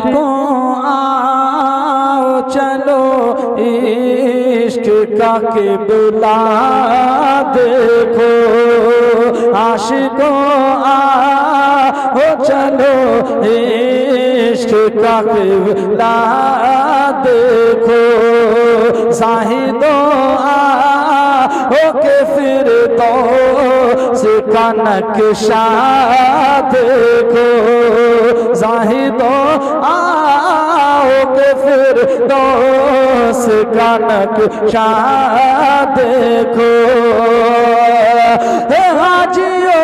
आशिकों आओ चलो इश्क का क़िबला देखो, आशिकों आओ चलो इश्क का क़िबला देखो, ज़ाहिदों आओ के फिर तो का नक्शा देखो, ज़ाहिदों आओ के फिर दोस्त का नक्शा देखो, हे हाजियों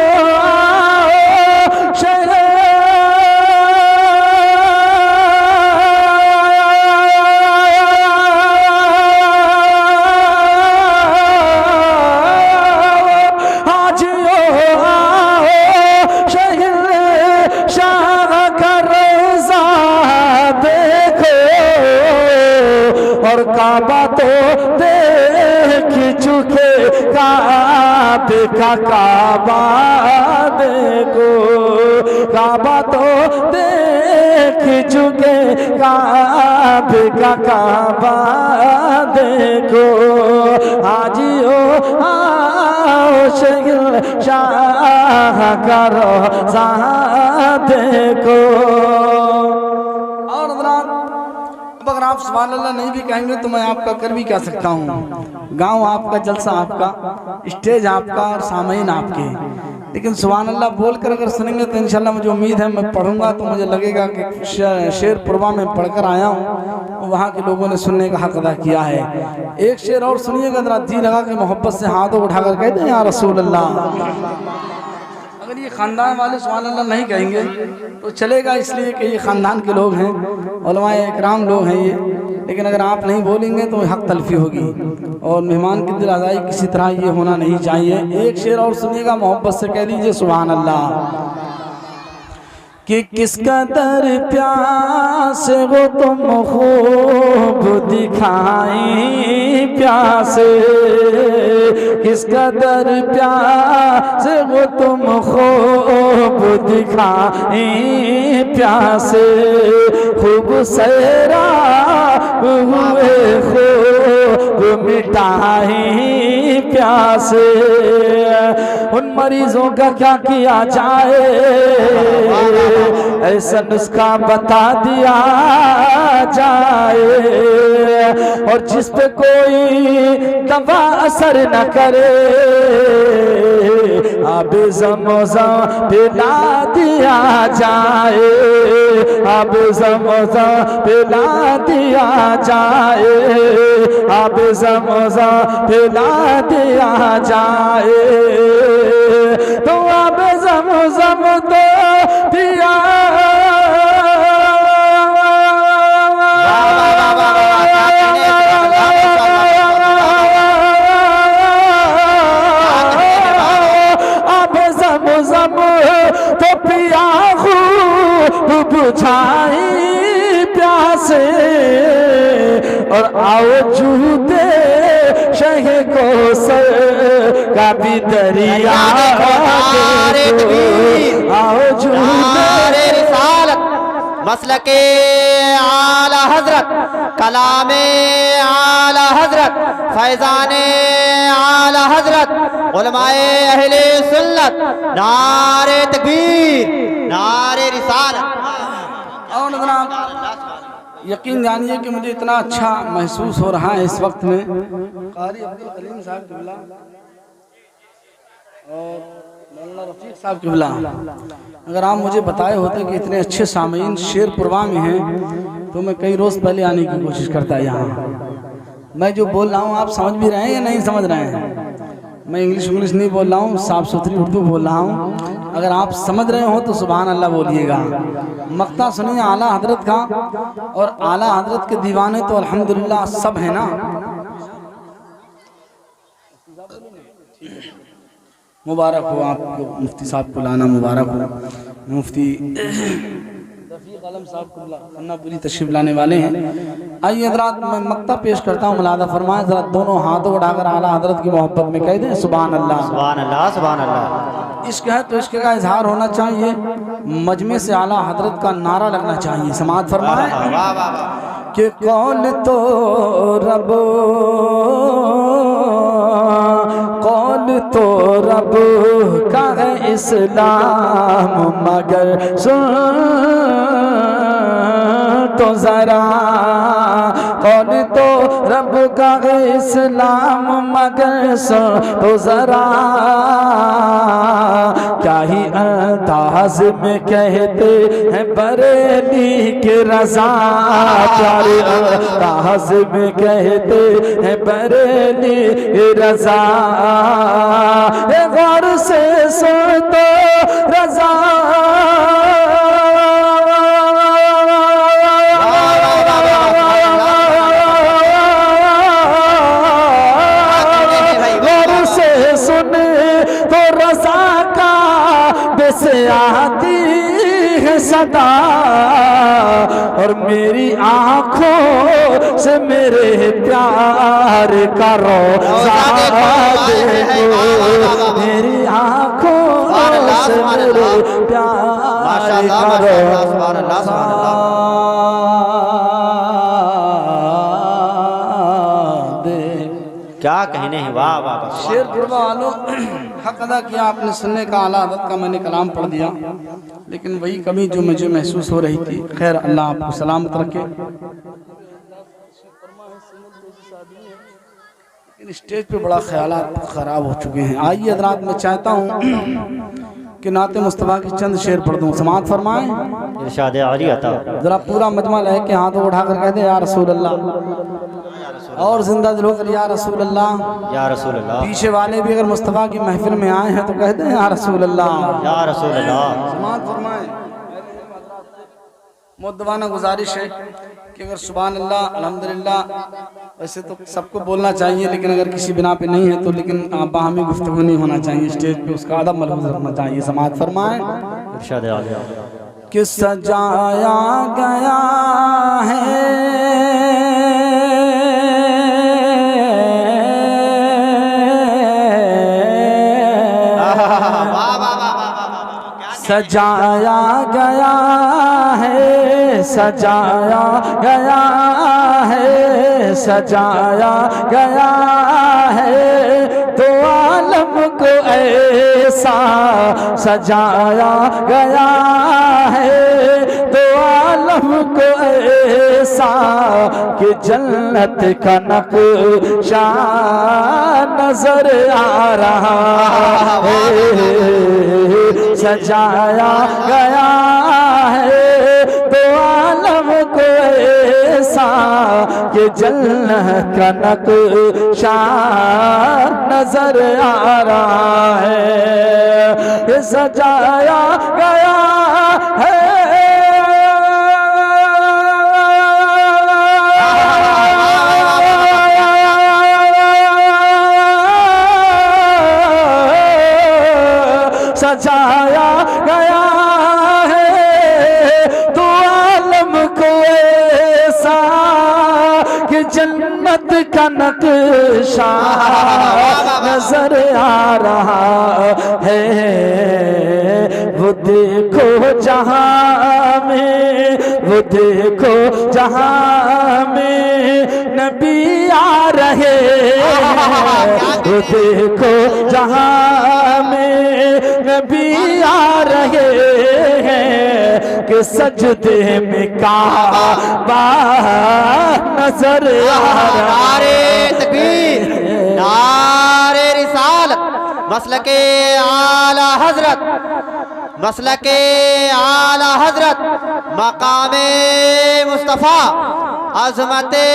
काबा तो देख चुके, काबे का काबा देखो, काबा तो देख चुके, काबे का काबा देखो, हाजियो आओ शगल शाह का रोज़ा देखो। अगर आप सुभान अल्लाह नहीं भी कहेंगे तो मैं आपका कर भी क्या सकता हूँ। गांव आपका, जलसा आपका, स्टेज आपका और सामईन आपके, लेकिन सुभान अल्लाह बोलकर अगर सुनेंगे तो इंशाल्लाह मुझे उम्मीद है मैं पढ़ूंगा तो मुझे लगेगा कि शेर पुरवा में पढ़कर आया हूँ, वहाँ के लोगों ने सुनने का हक अदा किया है। एक शेर और सुनिएगा, जरा जी लगा के मोहब्बत से हाथों उठाकर कहते हैं या रसूल अल्लाह। अगर ये ख़ानदान वाले सुभान अल्लाह नहीं कहेंगे तो चलेगा, इसलिए कि ये ख़ानदान के लोग हैं, उलमाए इकराम लोग हैं ये, लेकिन अगर आप नहीं बोलेंगे तो हक तलफी होगी और मेहमान की दिल आज़ाई किसी तरह ये होना नहीं चाहिए। एक शेर और सुनिएगा, मोहब्बत से कह दीजिए सुभान अल्लाह। कि किस कदर प्यास वो तुम खूब दिखाई प्यास, किस कदर प्यास वो तुम खूब दिखाई प्यास, खूब सैरा हुए खूब मिटाई प्यास, उन मरीजों का क्या किया जाए, ऐसा नुस्खा बता दिया जाए, और जिस पे कोई दवा असर न करे, अब ज़म-ज़म पिला दिया जाए, अब ज़म-ज़म पिला दिया जाए, अब ज़म-ज़म पिला दिया जाए, तो अब ज़म-ज़म तो पिया तो पिया खूब बुझाई प्यासे, और आओ जूते शह को सर का भी दरिया, आओ जूते मसलके आला हजरत, कलामे आला हजरत, फैजाने आला हजरत, उलमाए अहले सुन्नत, नारे तकबीर, नारे रिसालत। और यकीन जानिए कि मुझे इतना अच्छा महसूस हो रहा है इस वक्त में, कारी अब्दुल कलीम साहब किबला और मौलाना रफीक साहब किबला, अगर आप मुझे बताए होते कि इतने अच्छे सामीन शेर पुरवा में हैं तो मैं कई रोज़ पहले आने की कोशिश करता यहाँ। मैं जो बोल रहा हूँ आप समझ भी रहे हैं या नहीं समझ रहे हैं? मैं इंग्लिश नहीं बोल रहा हूँ, साफ़ सुथरी उर्दू बोल रहा हूँ। अगर आप समझ रहे हो तो सुभान अल्लाह बोलिएगा। मक्ता सुनिए आला हजरत का, और आला हजरत के दीवाने तो अल्हम्दुलिल्लाह सब है ना। मुबारक हो आपको, मुफ्ती साहब को लाना मुबारक हो। मुफ्ती रफीक आलम साहब को अन्नापुरी तशरीफ लाने वाले हैं। आइए हजरात, मैं मक्ता पेश करता हूँ, मुलादा फरमाएं। जरा दोनों हाथों उठाकर आला हजरत की मोहब्बत में कह दें सुभान अल्लाह, सुभान अल्लाह, सुभान अल्लाह। इश्क है तो इश्क का इजहार होना चाहिए। मजमे से आला हजरत का नारा लगना चाहिए। समाज फरमाए वाह वाह वाह। कि कौल तो रब, कौल तो रब का है इस्लाम, मगर सुन तो जरा, कौल तो रब का है इस्लाम, मगर सुन तो जरा, क्या ही अंदाज में कहते हैं बरेली के रज़ा, प्यारे अंदाज में कहते हैं बरेली के रज़ा, गौर से सुन तो रज़ा, गौर से सुन तो रज़ा का से आती है सदा, और मेरी आंखों से मेरे प्यार का रोज़ा देखो, मेरी आंखों से मेरे प्यार का रोज़ा। क्या कहने हैं, वाह वाह वाह। शेर जुड़वा वालों, हक अदा किया आपने सुनने का, आला हज़रत का मैंने कलाम पढ़ दिया, लेकिन वही कमी जो मुझे महसूस हो रही थी। खैर अल्लाह आपको सलामत रखे। लेकिन स्टेज पे बड़ा ख्यालात ख़राब हो चुके हैं। आइए हज़रात, मैं चाहता हूँ कि नाते मुस्तफ़ा की चंद शेर पढ़ दूँ। समाअत फरमाएं। इरशाद आली अता। ज़रा पूरा मजमा लह के हाथों उठा कर कहते या रसूल अल्लाह, और जिंदा दिल होकर या रसूल अल्लाह, या रसूल अल्लाह। पीछे वाले भी अगर मुस्तफ़ा की महफिल में आए हैं तो कहते हैं या रसूल अल्लाह, या रसूल अल्लाह। समाअत फरमाएं। मुद्दवाना गुजारिश है कि अगर सुभान अल्लाह अल्हम्दुलिल्लाह, वैसे तो सबको बोलना चाहिए, लेकिन अगर किसी बिना पे नहीं है तो लेकिन बाहमी गुफ्तगू नहीं होना चाहिए स्टेज पे, उसका अदब मलहूज़ रखना चाहिए। समाअत फरमाएं। इरशाद आली कि सजाया गया है सजाया गया है, सजाया गया है, सजाया गया है, तो आलम को ऐसा सजाया गया है, तो आलम को ऐसा कि जन्नत का नक्शा नजर आ रहा है, सजाया गया है, तो आलम को ऐसा कि जन्नत का नक्शा नजर आ रहा है, ये सजाया गया है। सजाया गया है, तो आलम को ऐसा कि जन्नत का नक्शा नजर आ रहा है, वो देखो जहां में, वो देखो जहां में नबी आ रहे हैं, वो देखो जहां में नबी आ रहे हैं, कि सजदे में काबा नजर आ रहा। नारे तकबीर, नारे रिसालत, मसलके आला हजरत, मसलके आला हजरत, मकामे मुस्तफ़ा, अज़मते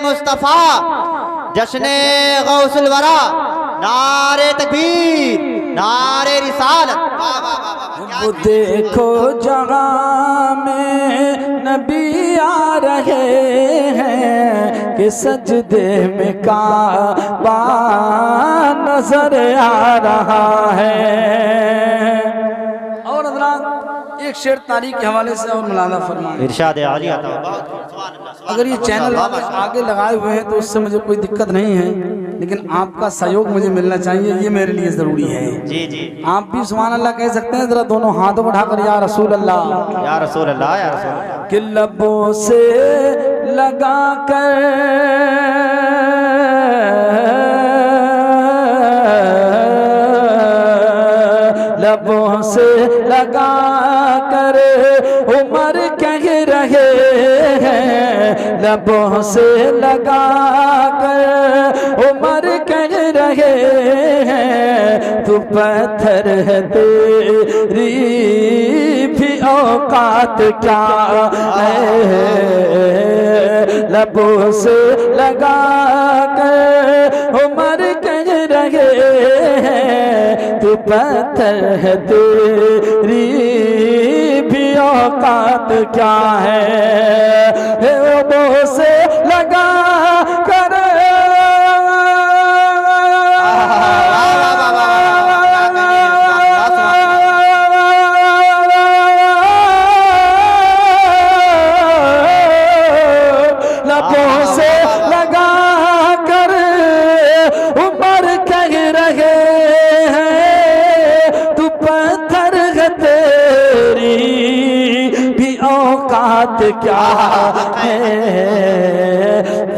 मुस्तफ़ा, जश्ने गौसुल वरा। नारे तकबीर, नारे रिसालत। वो देखो जहाँ में नबी आ रहे हैं, कि सजदे में काबा नजर आ रहा है। और हज़रात एक शेर तारीख के हवाले से और मुलादा फरमाएं। इरशाद आली अता बहुत। अगर ये चैनल आगे लगाए हुए हैं तो उससे मुझे कोई दिक्कत नहीं है, लेकिन आपका सहयोग मुझे मिलना चाहिए, ये मेरे लिए जरूरी है। जी जी, आप भी सुभान अल्लाह कह सकते हैं, जरा दोनों हाथों को उठाकर या रसूल अल्लाह, या रसूल अल्लाह, या रसूल अल्लाह। कि लबों से लगा कर लबों से लगा कर उमर कह रहे हैं, लबों से लगा कर उमर कह रहे हैं, तू पत्थर है तेरी भी औकात क्या है, लबों से लगा कर उमर कह रहे हैं, तू पत्थर है तेरी भी औकात क्या है, लबों से लगा कर क्या है,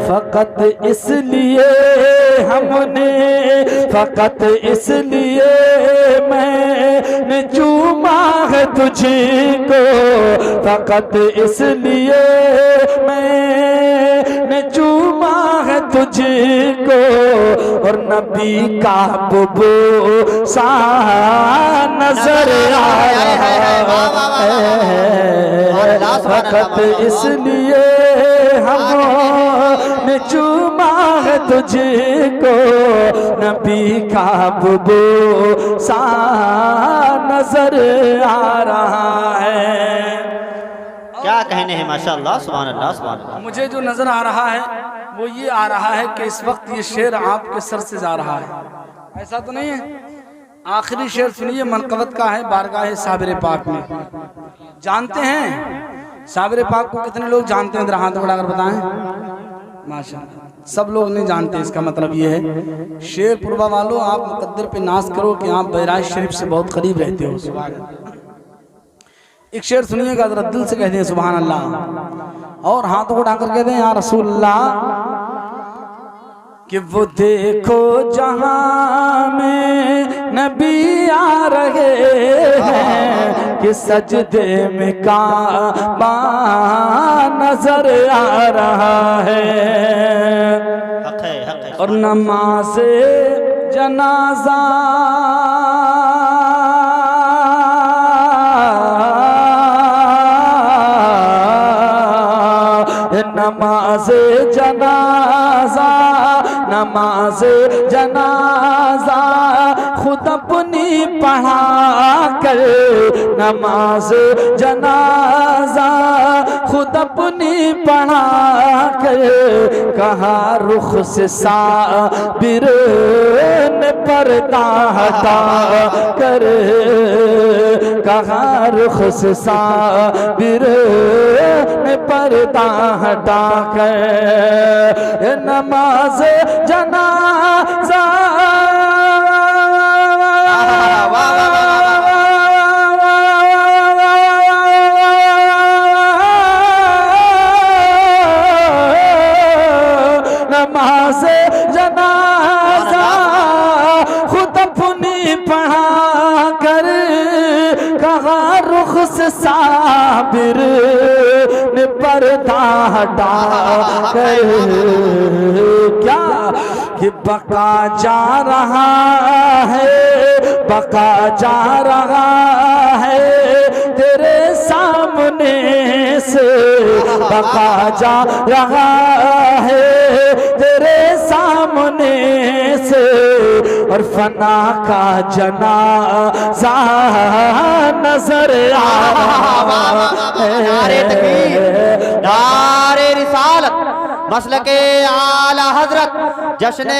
फकत इसलिए हमने, फकत इसलिए मैंने चूमा है तुझको, फकत इसलिए मैंने चूमा है तुझको, और नबी का बुबू सा नजर आया है, फकत इसलिए हमने चूमा है तुझको, नबी का बुबू सा नजर आ रहा है। क्या कहने हैं, माशाअल्लाह, सुभान अल्लाह, सुभान अल्लाह। मुझे जो नजर आ रहा है वो ये आ रहा है कि इस वक्त ये शेर आपके सर से जा रहा है, ऐसा तो नहीं है? आखिरी शेर सुनिए, मनकबत का है, बारगाह साबिर पाक में। जानते हैं साबिर पाक को? कितने लोग जानते हैं? इधर हाथ बढ़ाकर बताएं। माशाअल्लाह, सब लोग नहीं जानते। इसका मतलब ये है, शेर पुरवा वालों, आप मुकद्दर पे नाज करो कि आप बैराज शरीफ से बहुत करीब रहते हो। एक शेर सुनिएगा, जरा दिल से कह दें सुभान अल्लाह, और हाथों को उठाकर कह दें या रसूल अल्लाह, कि वो देखो जहां में नबी आ रहे हैं, कि सजदे में काबा नजर आ रहा है, और नमाज जनाजा नमाज जनाजा, नमाज जनाजा खुद अपनी पढ़ा कर, नमाज जनाजा खुद अपनी पढ़ा कर, कहा रुख से साबिर ने पर्दा हटा कर, कहा रुख से साबिर ने पर्दा हटा कर, नमाज जनाजा नमाज जनाजा खुद अपनी पढ़ा कर, कहा रुख से साबिर ने पर्दा हटा कर, क्या कि बका जा रहा है, बका जा रहा है तेरे सामने से, बका जा रहा है तेरे सामने से, और फना का जनाजा नजर आ रहा है, नारे तकबीर, नारे रिसालत, मसलके आला हजरत जश्न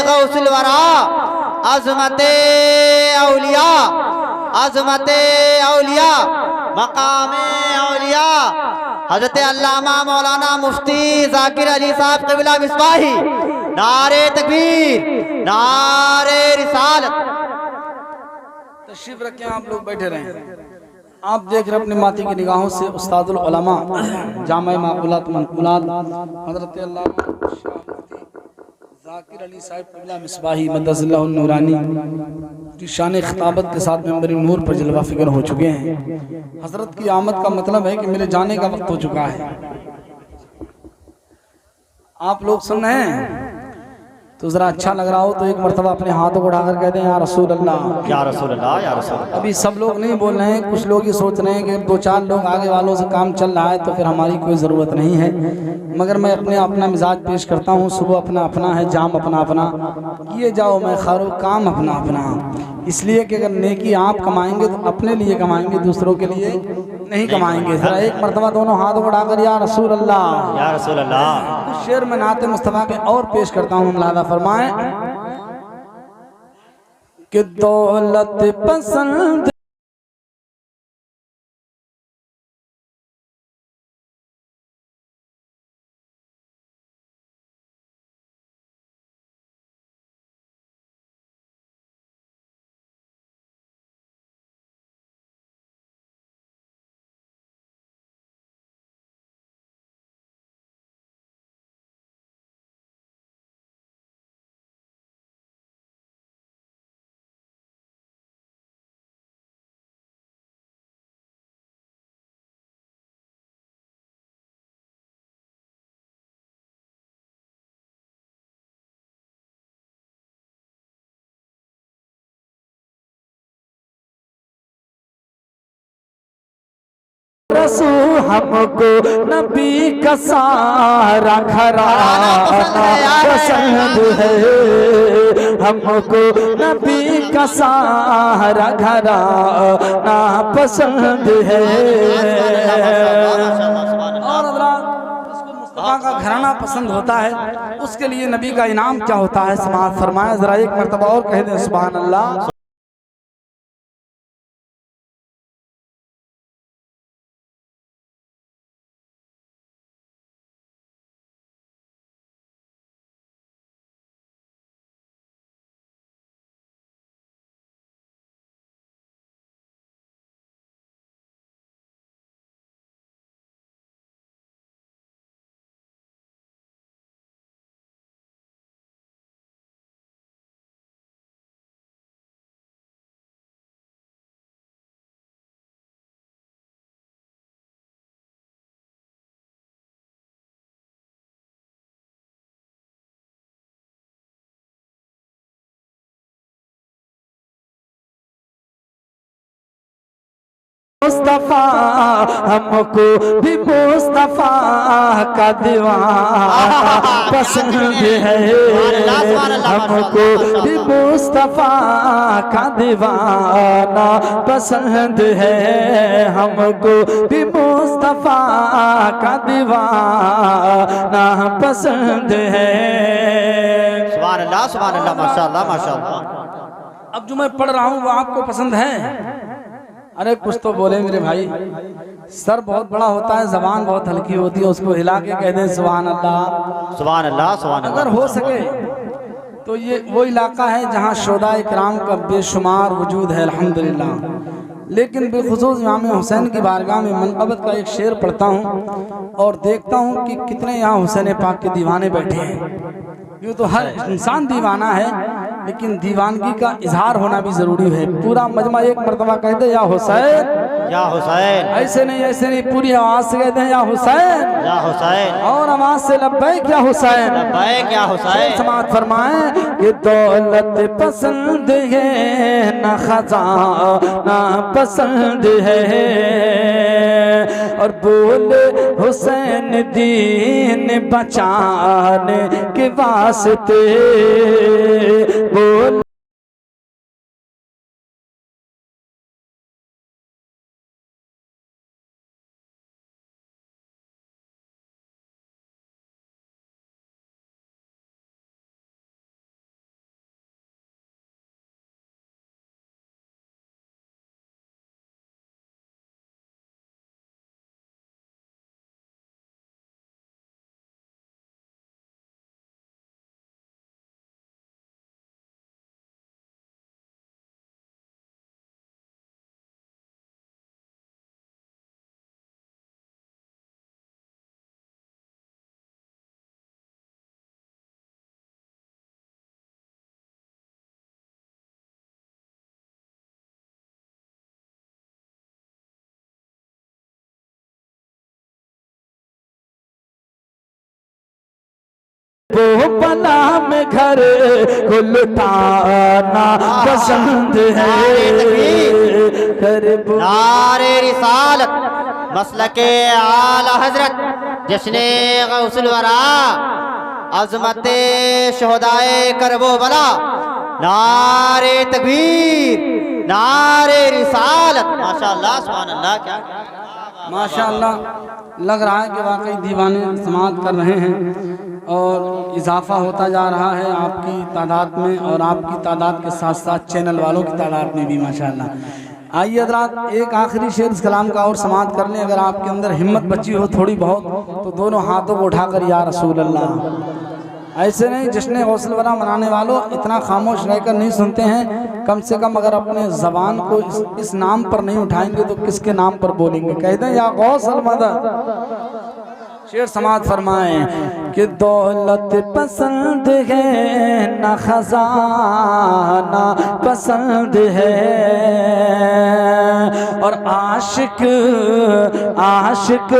गौसुल वरा अज़मते औलिया अज़मते औलिया मकामे औलिया हजरत अल्लामा मौलाना मुफ्ती जाकिर अली साहब क़िबला मिसबाही। नारे तकबीर, नारे रिसालत। तशरीफ रखें, आप लोग बैठे रहें। आप देख रहे अपनी माती की निगाहों से उस्तादुल उलमा जामा माक़ूलात मनक़ूलात हज़रत अल्लामा जाकिर अली साहब क़िबला मिसबाही मद्दसल्लाहु नूरानी की शान खिताबत के साथ मेंबर नूर पर जलवा फिक्र हो चुके हैं। हज़रत की आमद का मतलब है कि मेरे जाने का वक्त हो चुका है। आप लोग सुन रहे हैं तो जरा अच्छा लग रहा हो तो एक मरतबा अपने हाथों को उठाकर कहते हैं या रसूल अल्लाह, या रसूल अल्लाह, या रसूल अल्लाह। अभी सब लोग नहीं बोल रहे हैं, कुछ लोग ये सोच रहे हैं कि 2-4 लोग आगे वालों से काम चल रहा है तो फिर हमारी कोई ज़रूरत नहीं है। मगर मैं अपना मिजाज पेश करता हूँ। सुबह अपना अपना है, जाम अपना अपना, किए जाओ मैं खारो काम अपना अपना। इसलिए कि अगर नेकी आप कमाएंगे तो अपने लिए कमाएंगे, दूसरों के लिए नहीं कमाएंगे। जरा एक मरतबा दोनों हाथों को उठाकर या रसूल अल्लाह, या रसूल अल्लाह। कुछ शेर में नाते मुस्तफ़ा के और पेश करता हूँ। मुलादा फरमाएं कि दौलत पसंद रसूल हमको नबी का सारा घराना पसंद है, हमको नबी का सारा घराना पसंद है। और जिसको मुस्तफा का घराना पसंद होता है उसके लिए नबी का इनाम क्या होता है, समाअत फरमाया। जरा एक मरतबा और कह दें सुभान अल्लाह। मुस्तफा हमको भी मुस्तफा का दीवाना पसंद है, हमको भी मुस्तफा का दीवाना पसंद है, हमको भी मुस्तफा का दीवाना पसंद है। सुभान अल्लाह, सुभान अल्लाह, माशाअल्लाह, माशाअल्लाह। अब जो मैं पढ़ रहा हूँ वो आपको पसंद है? अरे कुछ तो बोले मेरे भाई। सर बहुत बड़ा होता है, जबान बहुत हल्की होती है, उसको हिला के कह दें सुभान अल्लाह, सुभान अल्लाह, सुभान अल्लाह। अगर हो सके तो ये वो इलाका है जहाँ शोदा इकराम का बेशुमार वजूद है अल्हम्दुलिल्लाह। लेकिन बेखुसूस इमाम हुसैन की बारगाह में मनक़बत का एक शेर पढ़ता हूँ और देखता हूँ कि कितने यहाँ हुसैन पाक के दीवाने बैठे हैं। यूँ तो हर इंसान दीवाना है, लेकिन दीवानगी का इजहार होना भी जरूरी है। पूरा मजमा एक मरतबा कहते या हुसैन, या हुसैन। ऐसे नहीं, पूरी आवाज से कहते हैं या हुसैन, या हुसैन। और आवाज से लब्बैक या हुसैन, लब्बैक या हुसैन। समाअत फरमाएं कि दौलत पसंद है ना खजाना पसंद है, और बोले हुसैन दीन बचाने के वास्ते बोल वो बला में घर को लुटाना पसंद है। नारे रिसालत मसलके आला हजरत जश्ने गौसुल वरा अज़मते शोहदाए करबो बला। नारे तकबीर, नारे रिसालत। माशाअल्लाह सुभान अल्लाह। क्या माशाअल्लाह, लग रहा है कि वाकई दीवाने समाअत कर रहे हैं और इजाफा होता जा रहा है आपकी तादाद में और आपकी तादाद के साथ साथ चैनल वालों की तादाद में भी माशाअल्लाह। आइए हज़रात, एक आखिरी शेर इस कलाम का और समाअत कर लें। अगर आपके अंदर हिम्मत बची हो थोड़ी बहुत तो दोनों हाथों को उठाकर या रसूल अल्लाह। ऐसे नहीं, जश्न गौसल वरा मनाने वालों इतना खामोश रहकर नहीं सुनते हैं। कम से कम अगर अपने ज़बान को इस नाम पर नहीं उठाएंगे तो किसके नाम पर बोलेंगे। कह दें या गौसल मदद। शेर समाअत फरमाएं कि दौलत पसंद है न खजाना पसंद है, और आशिक आशिक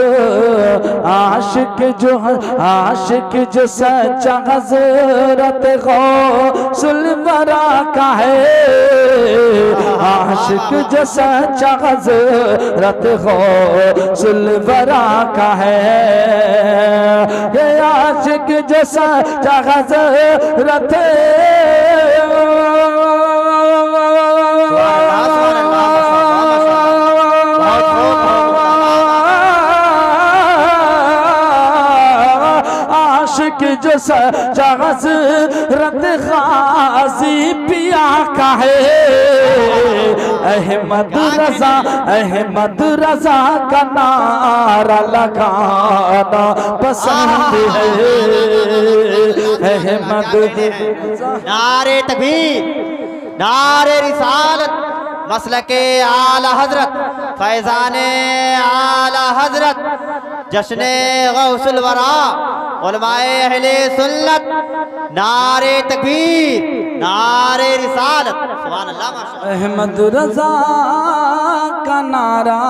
आशिक जो सच्चा हज़रत गौसुल वरा का है। आशिक जो सच्चा हज़रत गौसुल वरा का है। ये आशिक जो सच्चा हज़रत आशिक जो सच्चा हज़रत गाज़ी पिया का है। अहमद रज़ा का नारा लगाना पसंद है। अहमद नारे तकबीर, नारे रिसालत मसलके आला हजरत फैजाने आला हजरत जश्ने गौसुल वरा उलमाए अहले सुन्नत। नारे तकबीर, नारे रिसालत। सुभान अल्लाह माशाअल्लाह। अहमद रज़ा का नारा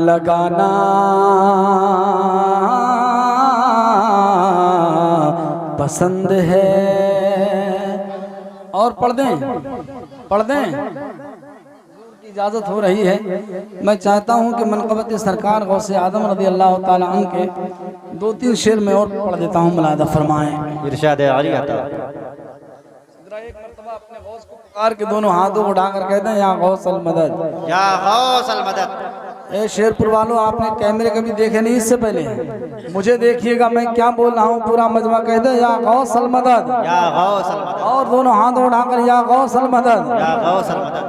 लगाना पसंद है। और पढ़ दें की इजाज़त हो रही है। मैं चाहता हूं कि मनक़बत सरकार गौसे आदम रज़ी अल्लाह ताला अन्हु के 2-3 शेर में और पढ़ देता हूं, मुलाहिज़ा फरमाएं। इरशाद अली अता। एक मरतबा अपने गौस को पुकार के दोनों हाथों को उठाकर कहते हैं या गौसल मदद, या गौसल मदद। ए शेरपुर वालों, आपने कैमरे कभी देखे नहीं इससे पहले? मुझे देखिएगा मैं क्या बोल रहा हूँ। पूरा मजमा कह दे या गौसल मदद, या गौसल मदद। और दोनों हाथ उठाकर या गौसल मदद, या गौसल मदद।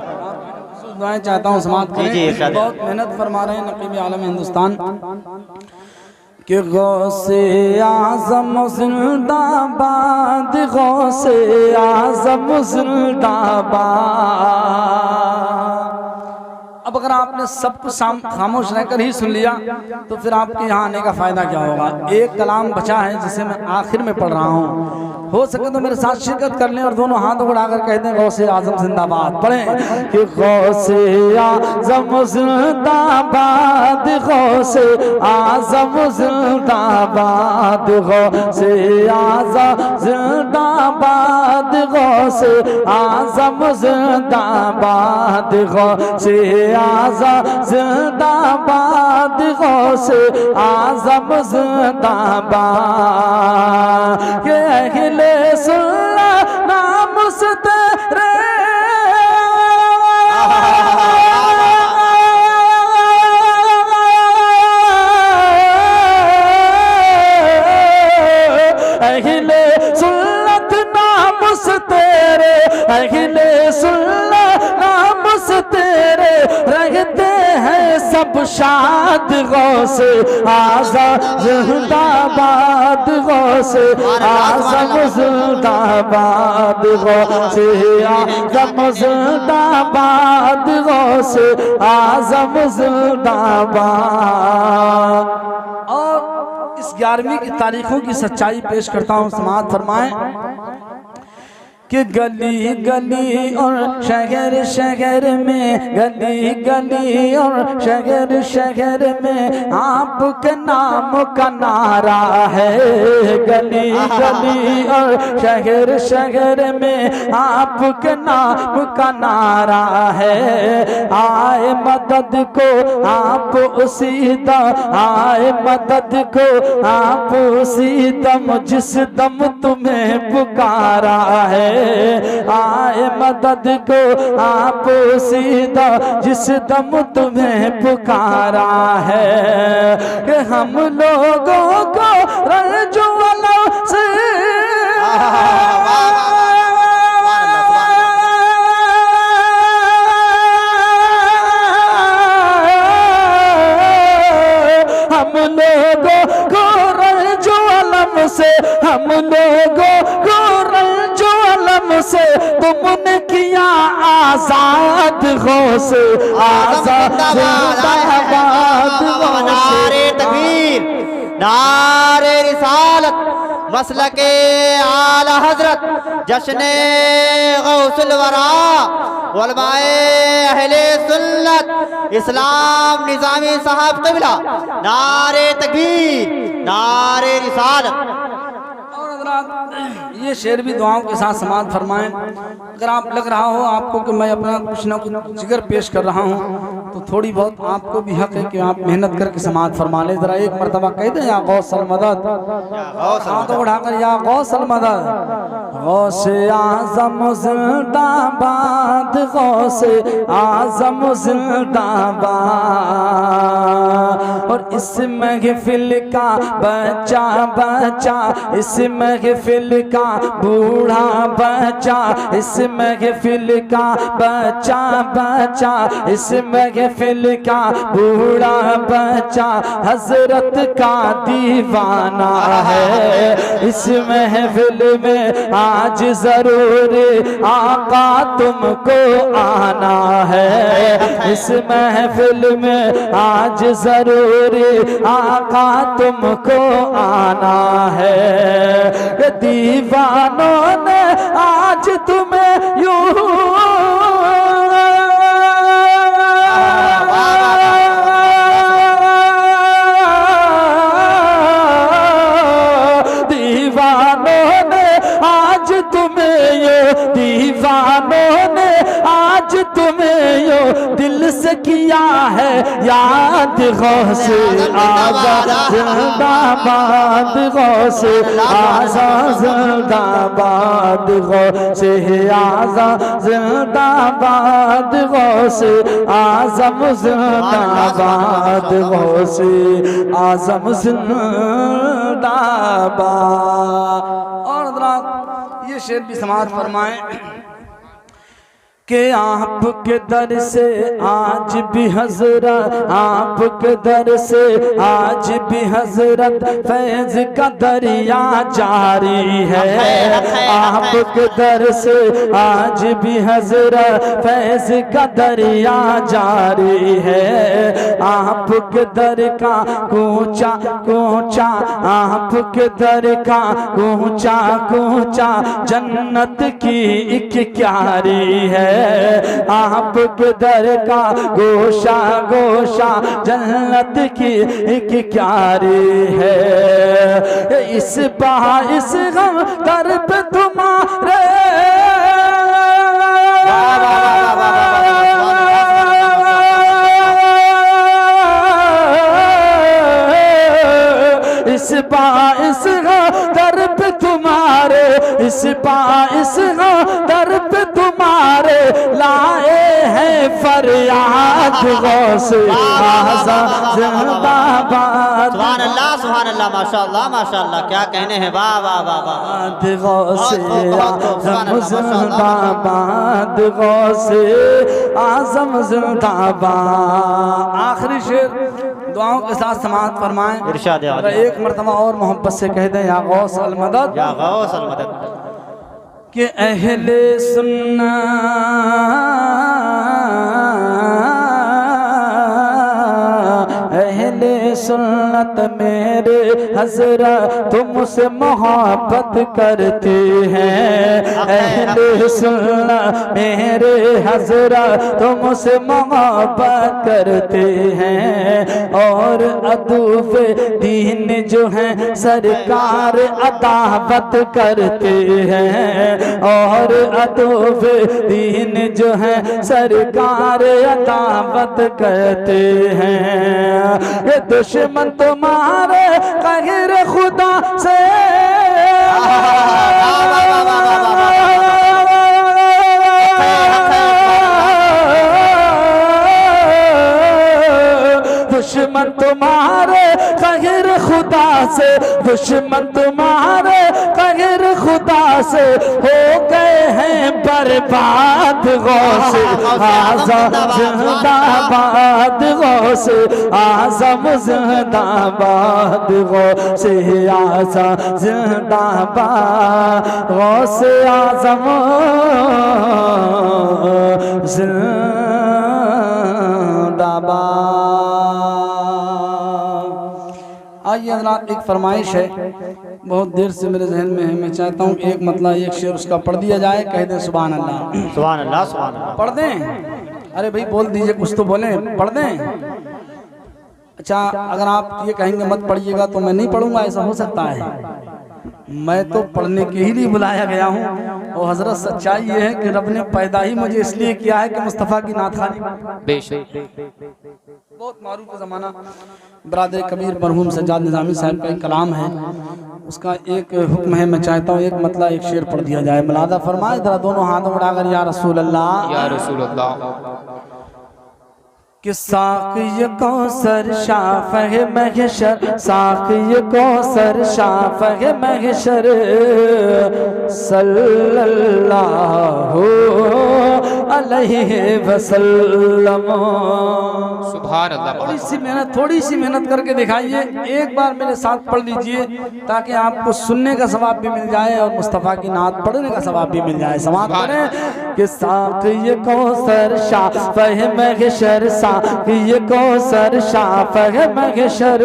दुआएं चाहता हूँ समाप्त जी, जी, करें। इरशाद। बहुत मेहनत फरमा रहे हैं नकीब आलम हिंदुस्तान कि गौसे आज़म जिंदाबाद, गौसे आज़म जिंदाबाद। अब अगर आपने सब कुछ खामोश रहकर ही सुन लिया तो फिर आपके यहाँ आने का फायदा क्या होगा। एक कलाम बचा है जिसे मैं आखिर में पढ़ रहा हूँ, हो सके तो मेरे साथ शिरकत कर लें और दोनों हाथ उठाकर कहते हैं गौसे आज़म जिंदाबाद। पढ़ें कि गौसे आज़म जिंदाबाद, गौसे आज़म जिंदाबाद, गौसे आज़म जिंदाबाद, गौसे आज़म जिंदाबाद, गौसे आज़म जिंदाबाद, गौसे आज़म जिंदाबाद। ये अहले सुन्नत नाम से तेरे अहले सुन्नत नाम से तेरे, अहले सुन्नत नाम से तेरे रहते हैं सब शाद। गौसे आज़म जिंदाबाद, गौसे आज़म जिंदाबाद, गौसे आज़म जिंदाबाद, गौसे आज़म जिंदाबाद। और इस 11वीं की तारीखों की सच्चाई पेश करता हूँ, समाअत फरमाएं कि गली गली और शहर शहर में, गली गली और शहर शहर में आपका नाम का नारा है। गली गली और शहर शहर में आपका नाम का नारा है। आए मदद को आप उसी दम, आए मदद को आप उसी दम जिस दम तुम्हें पुकारा है। आए मदद को आप उसी दम जिस दम तुम्हें पुकारा है। कि हम लोगों को रज्जुअलों से हम लोगों को रज्जुअलों से, हम लोगों को से तुमने किया आजाद गौस, आजाद जिंदाबाद। नारे तकबीर, नारे रिसालत, मसलके आला हजरत, जश्ने गौसुल वरा, उलमाए अहले सुन्नत, इस्लाम निजामी साहब क़िबला। नारे तकबीर, नारे रिसालत। ये शेर भी दुआओं के साथ समाप्त फरमाएं। अगर आप लग रहा हो आपको कि मैं अपना कुछ ना कुछ जिक्र पेश कर रहा हूँ तो थोड़ी बहुत आपको भी हक है कि आप मेहनत करके समाप्त फरमा ले। जरा एक मरतबा कह दें या गौसल मदद, हाथ उठाकर या गौसल मदद। गौसे आज़म जिंदाबाद, गौसे आज़म जिंदाबाद। और इस महफिल का बच्चा बच्चा, इस महफिल का बूढ़ा बच्चा, इस महफिल का बच्चा बच्चा, इस महफिल का बूढ़ा बच्चा हजरत का दीवाना है। इस महफिल में आज जरूर आका तुमको आना है। इस महफिल में आज जरूर आका तुमको आना है। दीवानों ने आज तुम्हें यूं दीवानों ने आज तुम्हें यो दिल से किया है याद। गौसे आज़म जिंदाबाद, गौसे आज़म जिंदाबाद, गौसे आज़म जिंदाबाद, गौसे आज़म जिंदाबाद, गौसे आज़म जिंदाबाद। और ये शेर भी समाप्त फरमाएं कि आपके दर से आज भी हजरत, आपके दर से आज भी हजरत फैज का दरिया जारी है। आपके दर से आज भी हजरत फैज का दरिया जारी है। आपके दर का कूचा कूचा, आपके दर का कूचा कूचा जन्नत की एक क्यारी है। आपके दर का गोशा गोशा जन्नत की एक क्यारी है। इस बाइस गम दर पे तुम्हारे इस बाइस दर पे तुम्हारे, इस बाइस दर पे तुम्हारे लाए हैं फरियाद। गौसे आज़म जिंदाबाद। सुभान अल्लाह माशाअल्लाह माशाअल्लाह, क्या कहने हैं। वाह वाह वाह वाह। गौसे आज़म जिंदाबाद, गौसे आज़म जिंदाबाद। आखिरी शेर दुआओं के साथ समाप्त फरमाएं। इरशाद एक मरतबा और मोहब्बत से कह दें या गौस अल मदद, या गौस अल मदद। कि अहले सुन्ना अहले सुन्नत मेरे हजरत तुमसे मोहब्बत करते हैं। अहले सुन्नत मेरे हजरत तुमसे मोहब्बत करते हैं। और अदूब दीन जो है सरकार अदावत करते हैं। और अदूब दीन जो है सरकार अदावत करते हैं। ये दुश्मन तुम्हारे कहर खुदा से दुश्मन तुम्हारे कहर खुदा से, दुश्मन तुम्हारे कहर खुदा से हो गए हैं बर्बाद। गौस आज़म जिंदाबाद, गौस आज़म जिंदाबाद, गौस आज़म जिंदाबाद, गौस आज़म जिंदाबाद। आइए हज़रात, एक फरमाइश है, बहुत देर से मेरे जहन में है। मैं चाहता हूँ एक मतलब एक शेर उसका पढ़ दिया जाए, कह दें सुभान अल्लाह। सुभान अल्लाह, सुभान अल्लाह। पढ़ दें? अरे भाई बोल दीजिए, कुछ तो बोलें, पढ़ दें। अच्छा, अगर आप ये कहेंगे मत पढ़िएगा तो मैं नहीं पढ़ूंगा, ऐसा हो सकता है? मैं तो पढ़ने के ही लिए बुलाया गया हूँ। और हजरत सच्चाई ये है कि रब ने पैदा ही मुझे इसलिए किया है कि मुस्तफ़ा की नात खानी। बहुत मारूफ ज़माना बरादर कबीर मरहूम सज्जाद निज़ामी साहब का एक कलाम है, उसका एक हुक्म है। मैं चाहता हूँ एक मतलब एक शेर पढ़ दिया जाए। मुलादा फरमाए जरा दोनों हाथों उठाकर, या रसूल अल्लाह, या रसूल अल्लाह। कि साक़िय कौसर शाफ़ह महशर, साक़िय कौसर शाफ़ह महशर, सल्लल्लाहु अलैहि वसल्लम। सुभान अल्लाह। थोड़ी सी मेहनत करके दिखाइए, एक बार मेरे साथ पढ़ लीजिए ताकि आपको सुनने का सवाब भी मिल जाए और मुस्तफ़ा की नात पढ़ने का सवाब भी मिल जाए। समाअत करें कि साक़िय कौसर शाफ़ह महशर, साक़िय कौसर शाफ़ह महशर।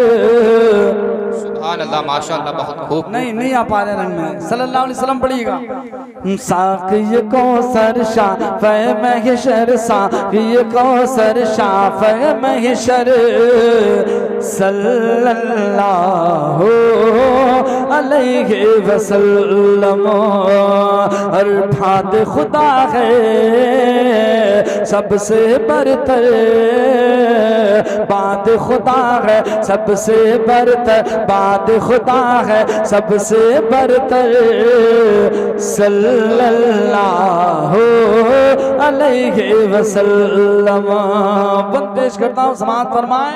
सुभान अल्लाह, माशाअल्लाह, बहुत खूब। नहीं आ पा रहे रंग में, सल्लल्लाहु अलैहि वसल्लम पढ़िएगा। साक़िय कौसर शाफ़ह महशर, साक़िय कौसर शाफ़ह महशर, सल्लल्लाहु अलैहि वसल्लम। और भाद खुदा है सबसे बरतर, बाद खुदा है सबसे बरतर, बाद खुदा है सबसे बरतर, सल्लल्लाहु अलैहि वसल्लम। पेश करता हूँ, समाअत फरमाए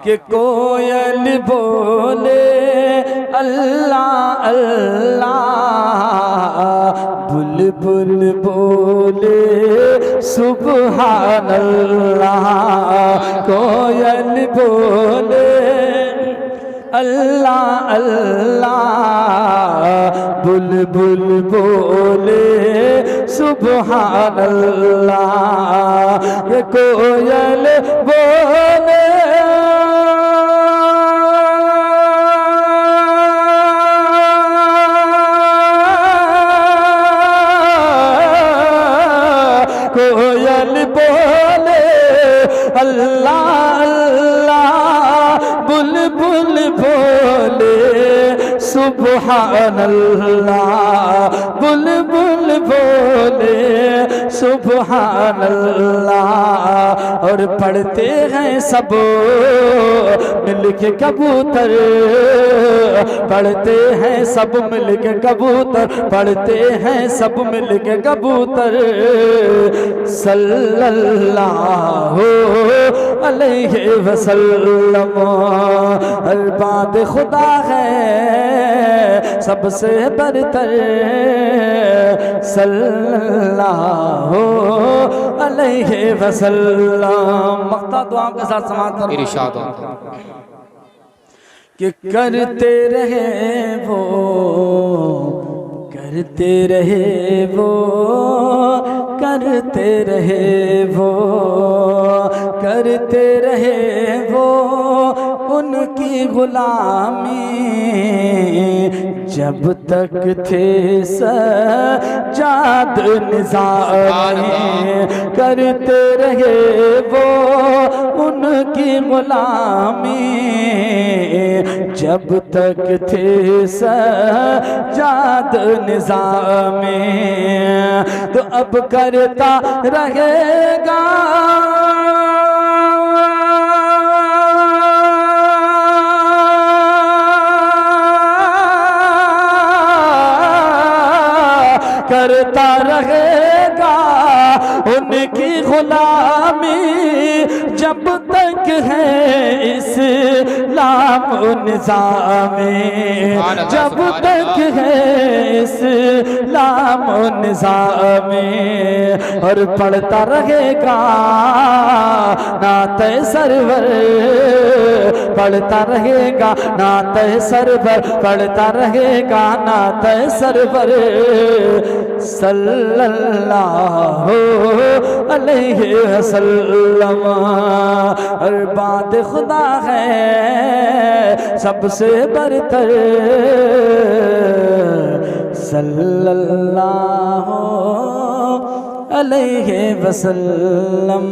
कि कोयल बोले अल्लाह अल्लाह, बुलबुल बोले सुभान अल्लाह। कोयल बोले अल्लाह अल्लाह, बुलबुल बोले सुभान अल्लाह। ये कोयल बोले अल्लाह अल्लाह, बुलबुल बोले सुभान अल्लाह, बुलबुल बोले सुभान अल्लाह। और पढ़ते हैं सब मिलके कबूतर, पढ़ते हैं सब मिलके कबूतर, पढ़ते हैं सब मिलके कबूतर, सल्लल्लाहु अलैहि वसल्लम। अल्बाद खुदा है सबसे बरतर, सल्लल्लाहु अलैहि वसल्लम। मक्ता दुआ के साथ समाअत करो। इरशाद कि करते रहे वो, करते रहे वो, करते रहे वो, करते रहे वो उनकी गुलामी, जब तक थे सज्जाद निज़ामी। करते रहे वो उनकी गुलामी, जब तक थे सज्जाद निज़ामी। तो अब करता रहेगा करता रहेगा उनकी गुलामी, जब तक है इस्लाम निज़ामी। जब तक है इस्लाम निज़ामी। और पढ़ता रहेगा नाते सरवर, पढ़ता रहेगा नाते सरवर, पढ़ता रहेगा नाते सरवर सल्लल्लाहु अलैहि वसल्लम। और बात खुदा है सबसे बरतर सल्लल्लाहु अलैहि वसल्लम।